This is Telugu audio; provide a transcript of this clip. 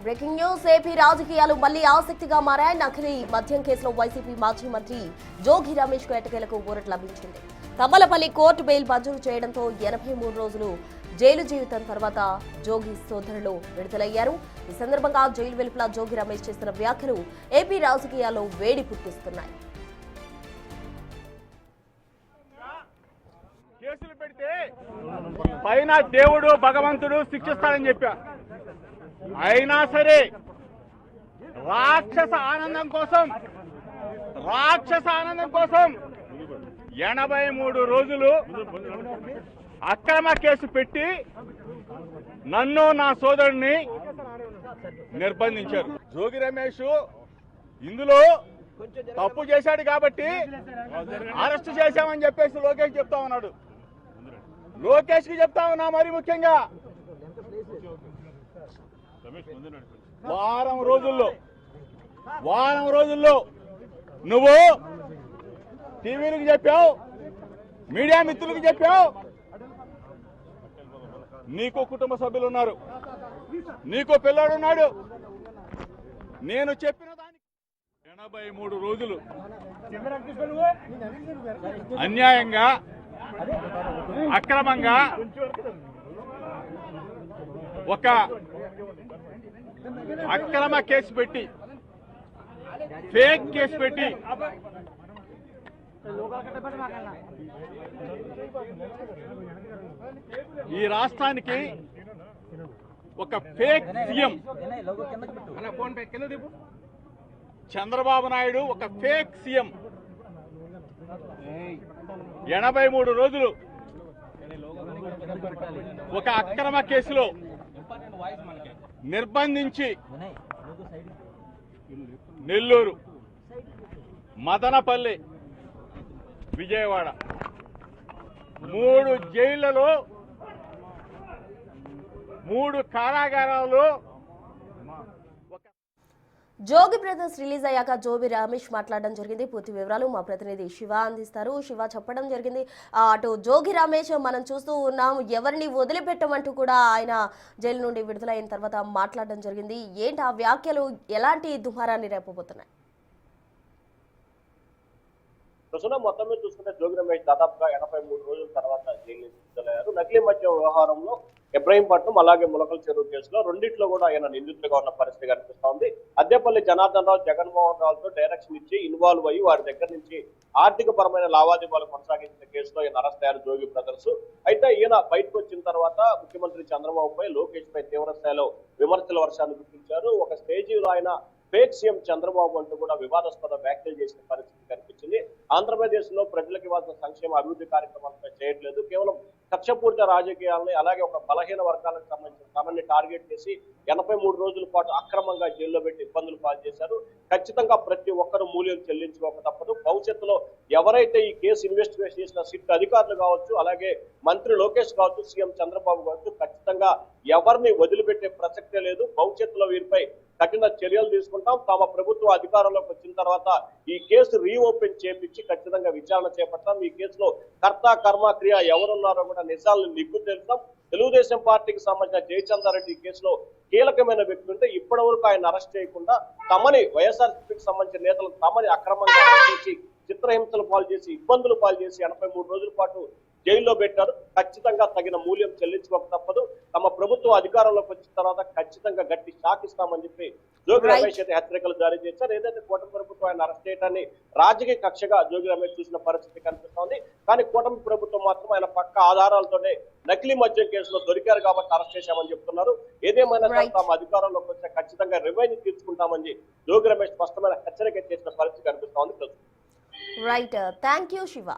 బ్రేకింగ్ న్యూస్ ఏపీ రాజకీయాలు మళ్లీ ఆసక్తిగా మారాయి. నకిలీ మద్యం కేసులో వైసీపీ మాజీ మంత్రి జోగి రమేష్ కు ఎట్టకేలకు ఊరట లభించింది. తమ్మలపల్లి కోర్టు బెయిల్ మంజూరు చేయడంతో 83 రోజులు జైలు జీవితం తర్వాత జోగి సోదరులు విడుదలయ్యారు. ఈ సందర్భంగా జైలు వెలుపల జోగి రమేష్ చేసిన వ్యాఖ్యలు ఏపీ రాజకీయాల్లో వేడి పుట్టిస్తున్నాయి. కేసులు పెడితే పైన దేవుడు భగవంతుడు శిక్షిస్తాడని చెప్పా. అయినా సరే రాక్షస ఆనందం కోసం 83 రోజులు అక్రమ కేసు పెట్టి నన్ను నా సోదరుడిని నిర్బంధించారు. జోగి రమేష్ ఇందులో తప్పు చేశాడు కాబట్టి అరెస్ట్ చేశామని చెప్పేసి లోకేష్ చెప్తా ఉన్నాడు. లోకేష్ కి చెప్తా ఉన్నా, మరి ముఖ్యంగా వారం రోజుల్లో నువ్వు టీవీలకు చెప్పావు, మీడియా మిత్రులకు చెప్పావు, నీకు కుటుంబ సభ్యులు ఉన్నారు, నీకు పిల్లాడు ఉన్నాడు. నేను చెప్పిన దానికి 83 రోజులు అన్యాయంగా అక్రమంగా ఒక అక్రమ కేసు పెట్టి, ఫేక్ కేసు పెట్టి ఈ రాష్ట్రానికి ఒక ఫేక్ సీఎం చంద్రబాబు నాయుడు, ఒక ఫేక్ సీఎం 83 రోజులు ఒక అక్రమ కేసులో నిర్బంధించి నెల్లూరు, మదనపల్లి, విజయవాడ 3 జైళ్లలో 3 కారాగారాలు. జోగి బ్రదర్స్ రిలీజ్ అయ్యాక జోగి రమేష్ మాట్లాడడం జరిగింది. పూర్తి వివరాలు మా ప్రతినిధి శివ అందిస్తారు. శివ, చెప్పడం జరిగింది, అటు జోగి రమేష్ మనం చూస్తూ ఉన్నాం, ఎవరిని వదిలిపెట్టమంటూ కూడా ఆయన జైలు నుండి విడుదలైన తర్వాత మాట్లాడడం జరిగింది. ఏంటి ఆ వ్యాఖ్యలు, ఎలాంటి దుమారాన్ని రేపబోతున్నాయి? మొత్తం మీద చూసుకుంటే జోగి రమేష్ దాదాపుగా 83 రోజుల తర్వాత జైలు విడుదలయ్యారు. నకిలీ మద్యం వ్యవహారంలో ఇబ్రహీంపట్నం అలాగే ములకల చెరువు కేసులో రెండిట్లో కూడా ఆయన నిందితులుగా ఉన్న పరిస్థితి కనిపిస్తోంది. అద్దెపల్లి జనార్దన్ రావు, జగన్మోహన్ రావుతో డైరెక్షన్ ఇచ్చి ఇన్వాల్వ్ అయ్యి వారి దగ్గర నుంచి ఆర్థిక పరమైన లావాదేవీలు కొనసాగించిన కేసులో ఈయన అరెస్ట్ అయ్యారు జోగి బ్రదర్స్. అయితే ఈయన బయటకు వచ్చిన తర్వాత ముఖ్యమంత్రి చంద్రబాబుపై, లోకేష్ పై తీవ్ర స్థాయిలో విమర్శల వర్షాన్ని గుర్తించారు. ఒక స్టేజీలో ఆయన ఫేక్ సీఎం చంద్రబాబు అంటూ కూడా వివాదాస్పద వ్యాఖ్యలు చేసిన పరిస్థితి కనిపించింది. ఆంధ్రప్రదేశ్ లో ప్రజలకు ఇవ్వాల్సిన సంక్షేమ అభివృద్ధి కార్యక్రమాలపై చేయట్లేదు, కేవలం కక్షపూరిత రాజకీయాలని అలాగే ఒక బలహీన వర్గాలకు సంబంధించిన తమని టార్గెట్ చేసి 83 రోజుల పాటు అక్రమంగా జైల్లో పెట్టి ఇబ్బందులు పాలు చేశారు. ఖచ్చితంగా ప్రతి ఒక్కరు మూల్యం చెల్లించుకోక తప్పదు. భవిష్యత్తులో ఎవరైతే ఈ కేసు ఇన్వెస్టిగేషన్ చేసిన సిట్ అధికారులు కావచ్చు, అలాగే మంత్రి లోకేష్ కావచ్చు, సీఎం చంద్రబాబు కావచ్చు, ఖచ్చితంగా ఎవరిని వదిలిపెట్టే ప్రసక్తే లేదు. భవిష్యత్తులో వీరిపై కఠిన చర్యలు తీసుకుంటాం. తమ ప్రభుత్వం అధికారంలోకి వచ్చిన తర్వాత ఈ కేసు రీఓపెన్ చేపించి ఖచ్చితంగా విచారణ చేపడతాం. ఈ కేసులో కర్త కర్మ క్రియ ఎవరున్నారో కూడా నిజాలను నిగ్గు తెలుస్తాం. తెలుగుదేశం పార్టీకి సంబంధించిన జయచంద్రారెడ్డి కేసులో కీలకమైన వ్యక్తి ఉంటే ఇప్పటి వరకు ఆయన అరెస్ట్ చేయకుండా తమని వైఎస్ఆర్సీపీకి సంబంధించిన నేతలు తమని అక్రమంగా అరెస్ట్ చేసి చిత్రహింసలు పాలు చేసి ఇబ్బందులు పాలు చేసి 83 రోజుల పాటు జైల్లో పెట్టారు. ఖచ్చితంగా తగిన మూల్యం చెల్లించుకోక తప్పదు. తమ ప్రభుత్వం అధికారంలోకి వచ్చిన తర్వాత ఖచ్చితంగా గట్టి షాక్ ఇస్తామని చెప్పి జోగి రమేష్ అయితే హెచ్చరికలు జారీ చేశారు. ఏదైతే కూటమి ప్రభుత్వం ఆయన అరెస్ట్ చేయడాన్ని రాజకీయ కక్షగా జోగి రమేష్ చూసిన పరిస్థితి కనిపిస్తోంది. కానీ కూటమి ప్రభుత్వం మాత్రం ఆయన పక్క ఆధారాలతోనే నకిలీ మద్యం కేసులో దొరికారు కాబట్టి అరెస్ట్ చేశామని చెప్తున్నారు. ఏదేమైనా తమ అధికారంలోకి వచ్చిన ఖచ్చితంగా రివెంజ్ తీర్చుకుంటామని జోగి రమేష్ స్పష్టమైన హెచ్చరిక చేసిన పరిస్థితి కనిపిస్తోంది. Right, thank you Shiva.